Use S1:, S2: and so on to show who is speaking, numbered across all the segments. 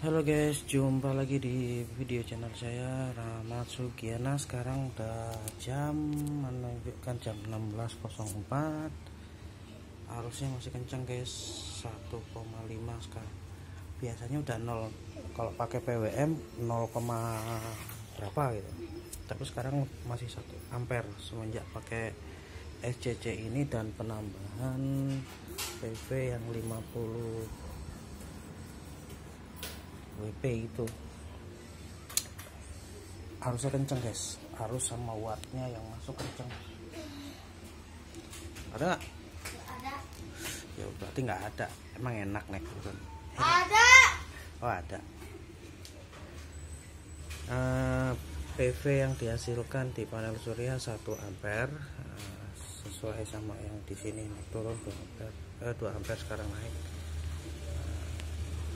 S1: Halo guys, jumpa lagi di video channel saya Rahmat Sugiana. Sekarang udah menunjukkan jam 16.04. Arusnya masih kencang guys, 1,5 sekarang. Biasanya udah 0, kalau pakai PWM 0, berapa gitu. Tapi sekarang masih 1 ampere semenjak pakai SCC ini dan penambahan PV yang 50 WP itu. Harusnya kenceng guys, arus sama wattnya yang masuk kenceng. Ada nggak?
S2: Ada.
S1: Ya berarti nggak ada. Emang enak naik turun.
S2: Ada.
S1: Oh ada. PV yang dihasilkan di panel surya 1 ampere, sesuai sama yang di sini, naik turun 2 ampere. 2 ampere sekarang naik.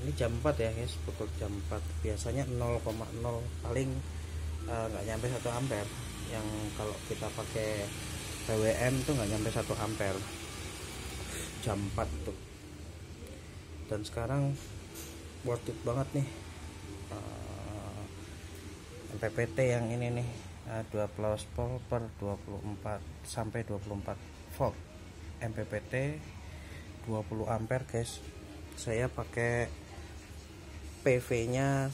S1: Ini jam 4 ya guys, pukul jam 4. Biasanya 0,0 paling nggak nyampe 1 ampere. Yang kalau kita pakai PWM tuh nggak nyampe 1 ampere. Jam 4 tuh. Dan sekarang worth it banget nih. MPPT yang ini nih, 12 volt per 24 sampai 24 volt. MPPT 20 ampere guys. Saya pakai PV nya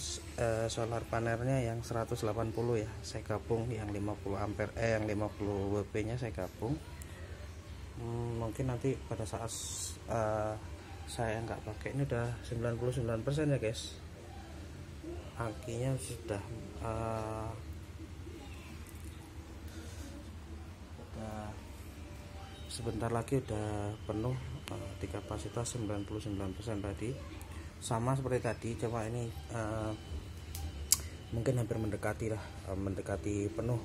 S1: solar panelnya yang 180 ya, saya gabung yang 50 ampere yang 50 WP nya saya gabung. Mungkin nanti pada saat saya nggak pakai ini udah 99% ya guys, akinya sudah sebentar lagi udah penuh di kapasitas 99% tadi. Sama seperti tadi, cuma ini mungkin hampir mendekati lah, mendekati penuh.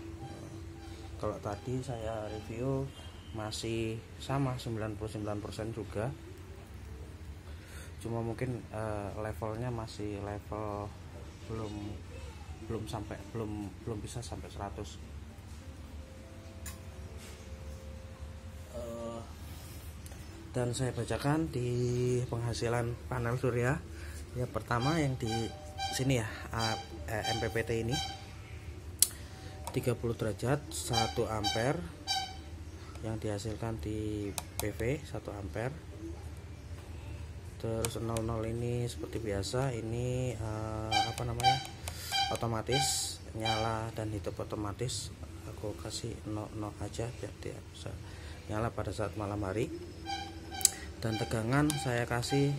S1: Kalau tadi saya review masih sama 99% juga, cuma mungkin levelnya masih level belum bisa sampai 100. Dan saya bacakan di penghasilan panel surya. Ya, pertama yang di sini ya, MPPT ini 30 derajat 1 ampere yang dihasilkan di PV 1 ampere. Terus 00 ini seperti biasa, ini otomatis nyala dan hidup otomatis. Aku kasih 00 aja biar dia bisa nyala pada saat malam hari. Dan tegangan saya kasih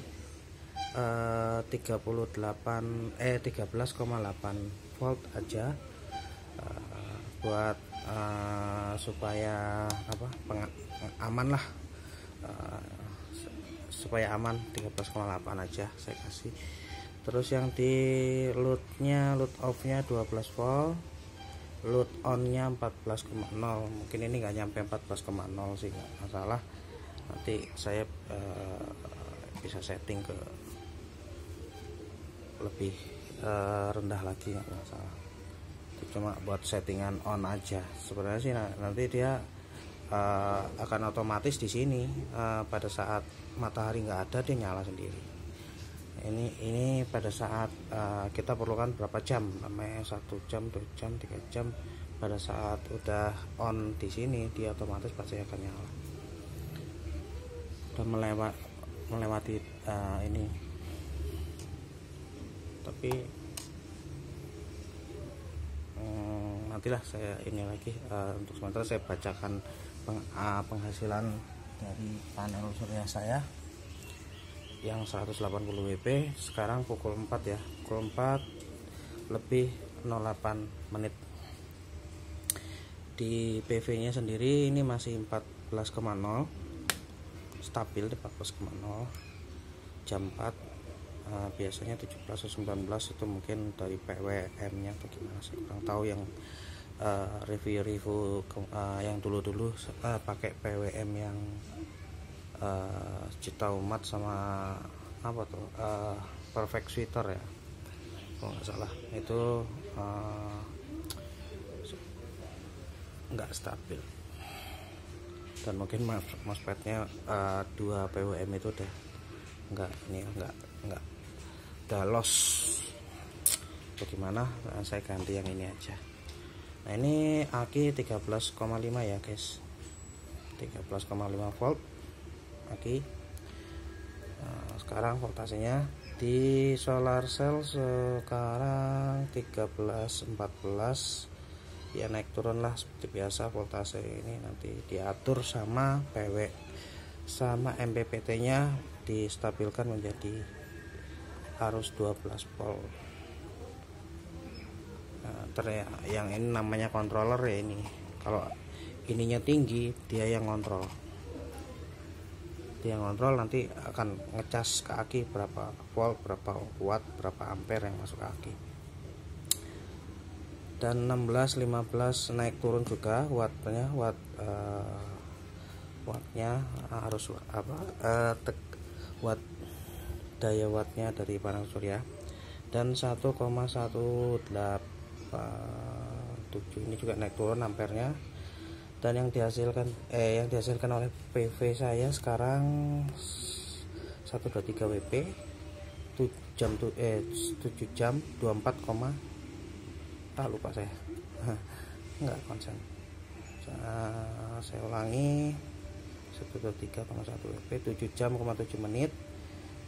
S1: 13,8 volt aja, buat supaya aman lah, supaya aman 13,8 aja saya kasih. Terus yang di load off nya 12 volt, load on nya 14,0. mungkin ini nggak nyampe 14,0 sih, nggak masalah. Nanti saya bisa setting ke lebih rendah lagi, nggak masalah. Itu cuma buat settingan on aja sebenarnya sih. Nanti dia akan otomatis di sini, pada saat matahari nggak ada dia nyala sendiri. Ini pada saat kita perlukan berapa jam, namanya 1 jam, 2 jam, 3 jam. Pada saat udah on di sini dia otomatis pasti akan nyala. Udah melewati ini, tapi nantilah saya ini lagi. Untuk sementara saya bacakan penghasilan dari panel surya saya yang 180 WP. Sekarang pukul 4 ya, pukul 4 lebih 08 menit. Di PV nya sendiri ini masih 14,0, stabil di 14,0. Jam 4, biasanya 17 atau 19 itu mungkin dari PWM nya atau gimana, saya kurang tahu. Yang review yang dulu pakai PWM yang Cita Umat sama Perfect Sweater ya, kalau nggak salah, itu nggak stabil. Dan mungkin MOSFET-nya 2 PWM itu udah udah loss. Bagaimana? Nah, saya ganti yang ini aja. Nah, ini aki 13,5 ya guys, 13,5 volt aki. Nah, sekarang voltasenya di solar cell sekarang 13-14 ya, naik turun lah seperti biasa. Voltase ini nanti diatur sama PW sama MPPT nya distabilkan menjadi arus 12 volt. Nah, yang ini namanya controller ya. Ini kalau ininya tinggi, dia yang kontrol, nanti akan ngecas ke aki berapa volt, berapa watt, berapa ampere yang masuk ke aki. Dan 16-15 naik turun juga wattnya, wattnya harus watt daya wattnya dari panel surya. Dan 1,187 ini juga naik turun ampernya. Dan yang dihasilkan oleh PV saya sekarang 123 WP 7 jam 24, lupa saya enggak konsen. Saya ulangi, 123,1 WP 7 jam 7 menit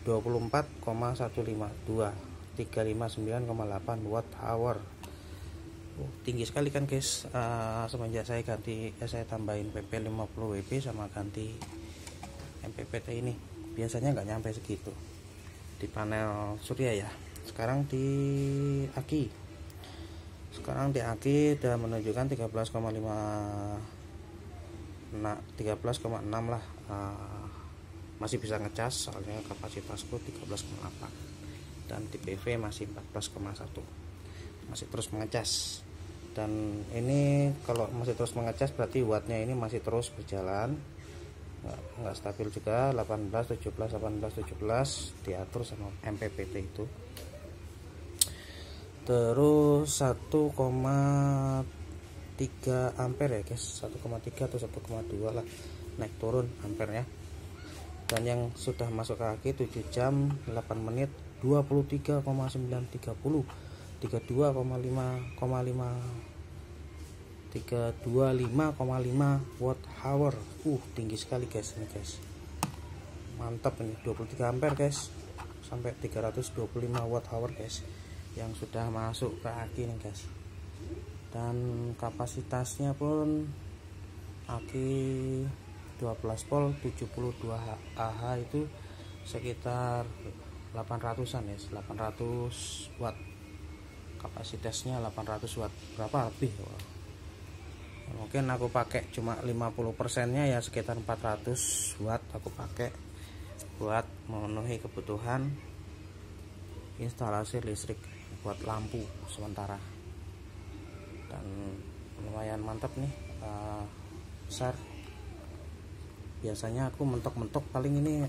S1: 24,152 359,8 watt hour. Tinggi sekali kan guys. Semenjak saya tambahin PP 50 WP sama ganti MPPT ini, biasanya nggak nyampe segitu di panel surya ya. Sekarang di aki udah menunjukkan 13,5, 13,6 lah. Masih bisa ngecas soalnya kapasitasku 13,8, dan di PV masih 14,1, masih terus mengecas. Dan ini kalau masih terus mengecas berarti wattnya ini masih terus berjalan, nggak stabil juga. 18 17 diatur sama MPPT itu. Terus 1,3 ampere ya guys, 1,3 atau 1,2 lah naik turun ampernya. Dan yang sudah masuk ke aki 7 jam 8 menit 23,930 325,5 watt hour. Tinggi sekali guys ini guys, mantap ini. 23 ampere guys, sampai 325 watt hour guys yang sudah masuk ke aki nih guys. Dan kapasitasnya pun aki 12 volt 72 Ah itu sekitar 800-an ya, 800 watt. Kapasitasnya 800 watt, berapa lebih? Mungkin aku pakai cuma 50% nya ya, sekitar 400 watt aku pakai buat memenuhi kebutuhan instalasi listrik buat lampu sementara. Dan lumayan mantap nih, besar. Biasanya aku mentok-mentok paling ini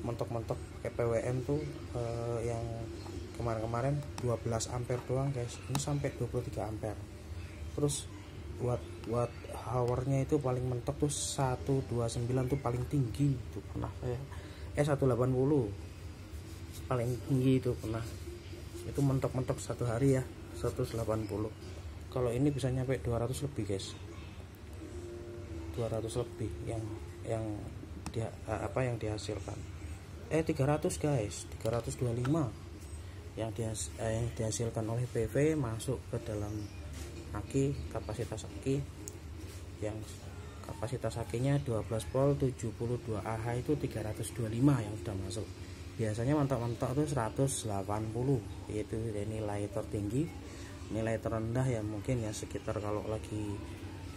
S1: mentok-mentok kayak PWM tuh yang kemarin-kemarin 12 ampere doang guys, ini sampai 23 ampere. Terus watt hournya itu paling mentok tuh 129 tuh paling tinggi tuh pernah saya 180 paling tinggi itu pernah. Itu mentok-mentok satu hari ya 180. Kalau ini bisa nyampe 200 lebih guys, 200 lebih yang dihasilkan. 300 guys, 325 yang dihasilkan oleh PV masuk ke dalam aki. Kapasitas aki yang kapasitas akinya 12 volt 72 Ah itu 325 yang sudah masuk. Biasanya mentok-mentok itu 180, itu nilai tertinggi. Nilai terendah ya mungkin ya sekitar kalau lagi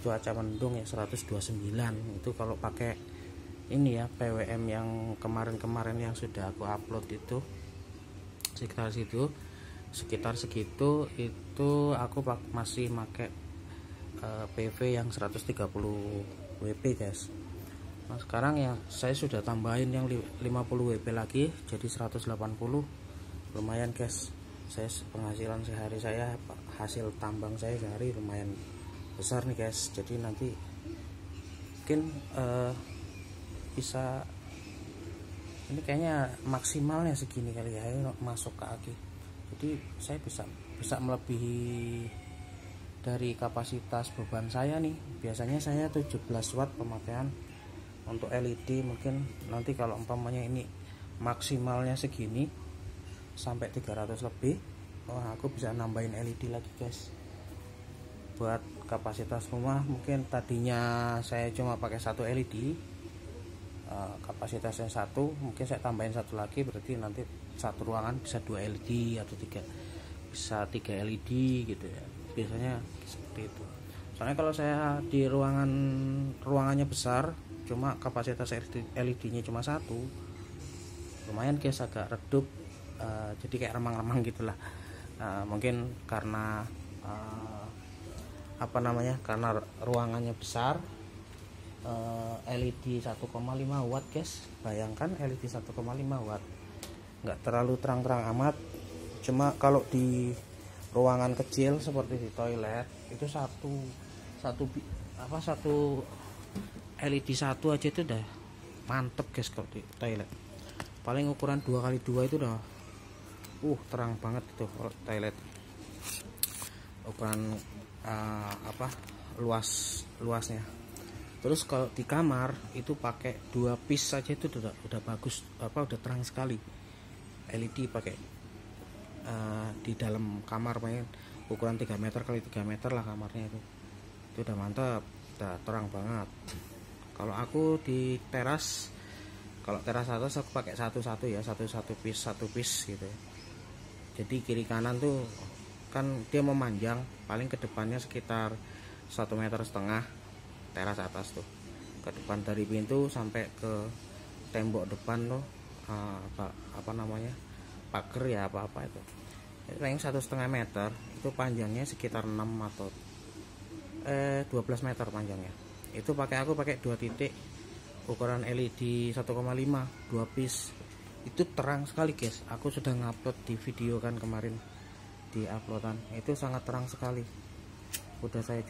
S1: cuaca mendung ya 129. Itu kalau pakai ini ya PWM yang kemarin-kemarin yang sudah aku upload itu sekitar segitu. Itu aku masih pakai PV yang 130 WP guys. Nah sekarang ya saya sudah tambahin yang 50 WP lagi jadi 180. Lumayan guys, saya penghasilan sehari saya, hasil tambang saya sehari lumayan besar nih guys. Jadi nanti mungkin bisa Ini kayaknya maksimalnya segini kali ya, masuk ke aki. Jadi saya bisa melebihi dari kapasitas beban saya nih. Biasanya saya 17 watt pemakaian untuk LED. Mungkin nanti kalau umpamanya ini maksimalnya segini sampai 300 lebih, wah aku bisa nambahin LED lagi guys. Buat kapasitas rumah mungkin tadinya saya cuma pakai satu LED, kapasitasnya satu, mungkin saya tambahin satu lagi, berarti nanti satu ruangan bisa 2 LED atau 3, bisa 3 LED gitu ya, biasanya seperti itu. Soalnya kalau saya di ruangannya besar, cuma kapasitas LED-nya cuma satu, lumayan guys, agak redup, jadi kayak remang-remang gitulah. Mungkin karena karena ruangannya besar. LED 1,5 watt guys, bayangkan LED 1,5 watt, nggak terlalu terang-terang amat. Cuma kalau di ruangan kecil seperti di toilet itu satu LED satu aja itu udah mantep guys. Kalau di toilet paling ukuran 2x2 itu udah terang banget itu kalau toilet, ukuran luasnya. Terus kalau di kamar itu pakai 2 piece saja itu udah bagus, udah terang sekali. LED pakai di dalam kamar, main ukuran 3 meter x 3 meter lah kamarnya itu udah mantap, udah terang banget. Kalau aku di teras, kalau teras atas aku pakai satu piece gitu ya. Jadi kiri kanan tuh kan dia memanjang, paling ke depannya sekitar 1,5 meter teras atas tuh, ke depan dari pintu sampai ke tembok depan tuh, pagar ya, apa itu paling 1,5 meter, itu panjangnya sekitar 6 atau 12 meter panjangnya. Itu aku pakai 2 titik ukuran LED 1,5 2 piece, itu terang sekali guys. Aku sudah ngupload di video kan kemarin, di uploadan itu sangat terang sekali. Udah saya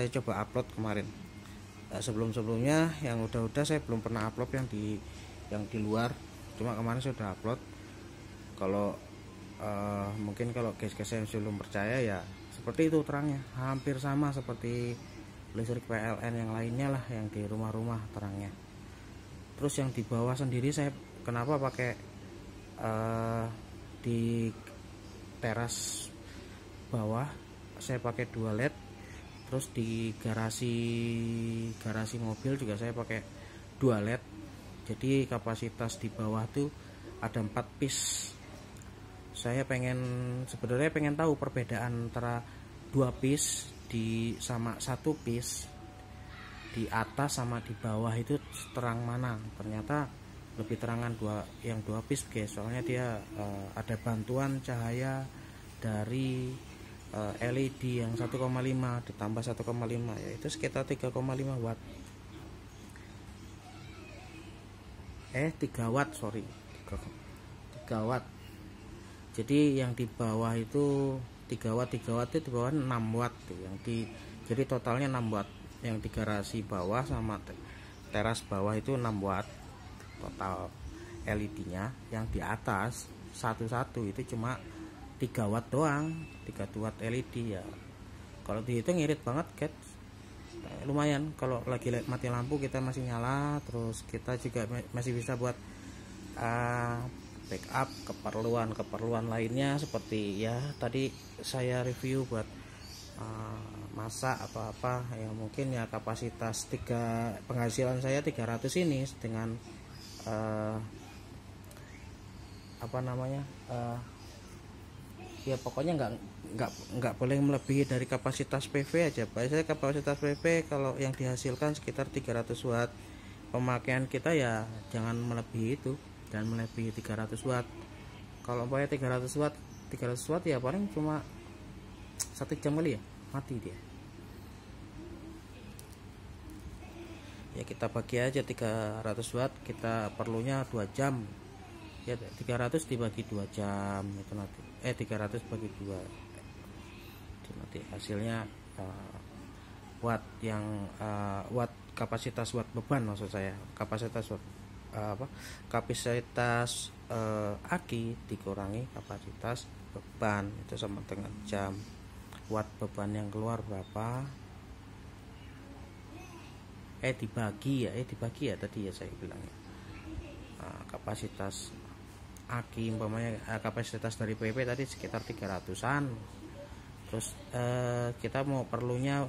S1: coba upload kemarin. Sebelumnya yang udah saya belum pernah upload yang di luar, cuma kemarin saya udah upload. Kalau mungkin kalau guys yang belum percaya ya seperti itu terangnya, hampir sama seperti listrik PLN yang lainnya lah, yang di rumah-rumah terangnya. Terus yang di bawah sendiri saya kenapa pakai di teras bawah saya pakai 2 LED. Terus di garasi mobil juga saya pakai 2 LED. Jadi kapasitas di bawah tuh ada 4 piece. Saya sebenarnya pengen tahu perbedaan antara 2 piece sama 1 piece di atas sama di bawah itu terang mana. Ternyata lebih terangan yang 2 piece guys, soalnya dia ada bantuan cahaya dari LED yang 1,5 ditambah 1,5, yaitu sekitar 3,5 watt. 3 watt, sorry, 3 watt. Jadi yang di bawah itu 3 watt itu di bawah 6 watt tuh, jadi totalnya 6 watt. Yang di garasi bawah sama teras bawah itu 6 watt total LED-nya. Yang di atas satu itu cuma 3 watt doang, 3 watt LED ya. Kalau dihitung irit banget guys, lumayan. Kalau lagi mati lampu kita masih nyala, terus kita juga masih bisa buat backup keperluan lainnya, seperti ya tadi saya review buat masak apa yang mungkin ya kapasitas penghasilan saya 300 ini dengan ya pokoknya nggak boleh melebihi dari kapasitas PV aja. Biasanya kapasitas PV kalau yang dihasilkan sekitar 300 watt. Pemakaian kita ya jangan melebihi itu, dan melebihi 300 watt. Kalau umpamanya 300 watt ya paling cuma 1 jam kali ya mati dia. Ya kita bagi aja 300 watt, kita perlunya 2 jam. Ya 300 dibagi 2 jam itu nanti 300 bagi 2 itu nanti hasilnya watt kapasitas watt beban, maksud saya kapasitas watt, kapasitas aki dikurangi kapasitas beban itu sama dengan jam. Watt beban yang keluar berapa, dibagi ya tadi ya saya bilang ya. Kapasitas aki umpamanya kapasitas dari PP tadi sekitar 300-an, terus kita mau perlunya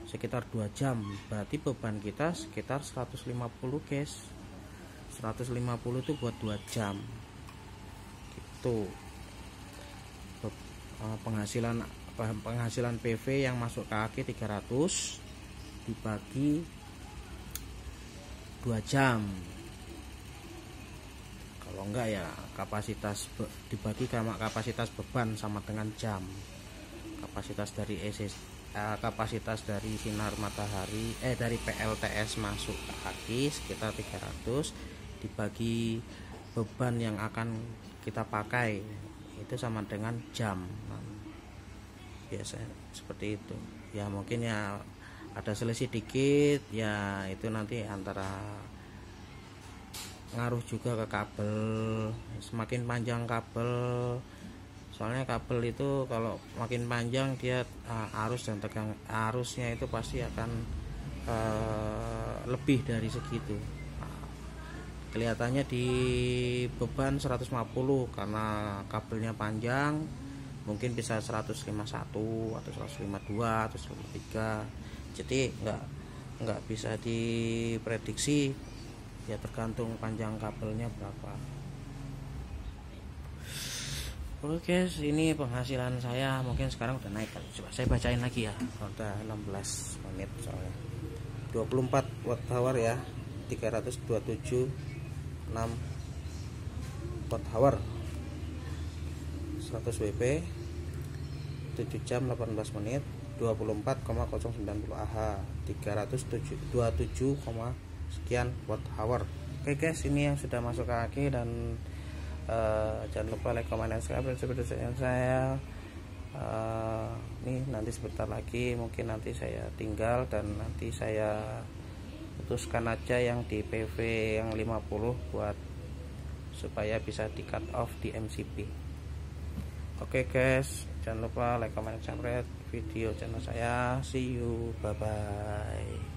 S1: sekitar 2 jam, berarti beban kita sekitar 150 guys. 150 itu buat 2 jam gitu. Penghasilan PV yang masuk ke aki 300 dibagi 2 jam. Kalau enggak ya kapasitas dibagi sama kapasitas beban sama dengan jam. Kapasitas dari kapasitas dari sinar matahari dari PLTS masuk ke aki sekitar 300 dibagi beban yang akan kita pakai itu sama dengan jam. Biasanya seperti itu ya, mungkin ya ada selisih dikit ya, itu nanti antara ngaruh juga ke kabel. Semakin panjang kabel, soalnya kabel itu kalau makin panjang dia arus dan tegang arusnya itu pasti akan lebih dari segitu. Kelihatannya di beban 150 karena kabelnya panjang, mungkin bisa 151 atau 152 atau 153. Jadi nggak bisa diprediksi ya, tergantung panjang kabelnya berapa. Oke, ini penghasilan saya mungkin sekarang udah naik kan. Coba saya bacain lagi ya, udah 16 menit soalnya. 24 watt hour ya, 327,6 watt hour, 100 WP, 7 jam 18 menit, 24,090 Ah, 327, sekian watt hour. Oke guys, ini yang sudah masuk ke aki, dan jangan lupa like, comment, dan subscribe seperti saya. Nih nanti sebentar lagi mungkin nanti saya tinggal, dan nanti saya putuskan aja yang di PV yang 50 buat supaya bisa di cut off di MCB. Oke guys, jangan lupa like, comment, subscribe video channel saya. See you, bye bye.